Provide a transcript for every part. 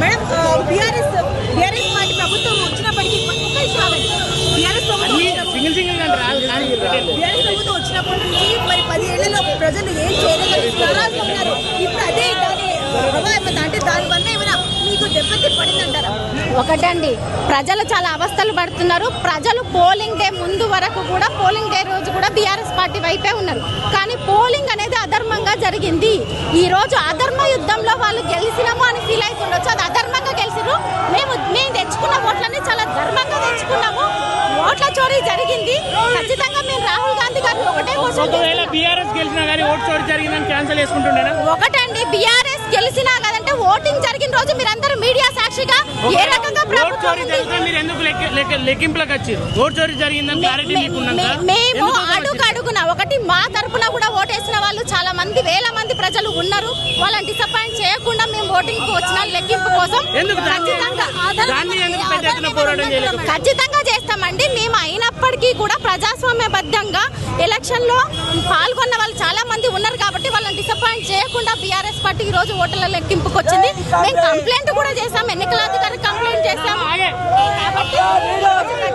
Madam BRS party ప్రభుత్వం వచ్చినప్పటికీ BRS ప్రభుత్వం వచ్చినప్పటి నుంచి మరి 10 ఏళ్లలో ప్రజలు ఏం చేయగలుగుతున్నారు. ఇప్పుడు అదే అంటే దానివల్ల ఏమైనా మీకు దెబ్బతి పడిందంటారా? ఒకటండి, ప్రజలు చాలా అవస్థలు పడుతున్నారు. ప్రజలు పోలింగ్ డే ముందు వరకు కూడా, పోలింగ్ డే రోజు కూడా బీఆర్ఎస్ పార్టీ వైపే ఉన్నారు. కానీ పోలింగ్ అనేది అధర్మంగా జరిగింది. ఈ రోజు అధర్మ యుద్ధంలో వాళ్ళు గెలిచినాము అని ఫీల్ అవుతుండొచ్చు. అది అధర్మంగా గెలిచిరు. మేము తెచ్చుకున్న ఓట్లని చాలా ధర్మంగా తెచ్చుకున్నాము. ఓట్ల చోరీ జరిగింది. ఖచ్చితంగా మేము రాహుల్ గాంధీ గారిని ఒకటే ఒకటండి, బీఆర్ఎస్ గెలిచినా కదంటే ఓటింగ్ జరిగిన రోజు మీరందరూ మీడియా సాక్షిగా ఏ రకంగా మేము అడుగున ఒకటి మా తరపున కూడా ఓటేసిన వాళ్ళు చాలా మంది, వేల మంది ప్రజలు ఉన్నారు. వాళ్ళని డిసప్పాయింట్ చేయకుండా మేము ఓటింగ్ కు వచ్చిన లెక్కింపు కోసం ఖచ్చితంగా చేస్తామండి. మేము అయినప్పటికీ కూడా ప్రజాస్వామ్యబద్ధంగా ఎలక్షన్ లో పాల్గొన్న వాళ్ళు చాలా మంది ఉన్నారు కాబట్టి వాళ్ళని డిసప్పాయింట్ చేయకుండా బీఆర్ఎస్ పార్టీ ఈ రోజు ఓట్ల లెక్కింపుకి వచ్చింది. మేము కంప్లైంట్ కూడా చేస్తాం, ఎన్నికల అధికారికి కంప్లైంట్ చేస్తాం. కాబట్టి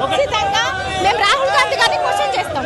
ఖచ్చితంగా మేము రాహుల్ గాంధీ గారిని క్వశ్చన్ చేస్తాం.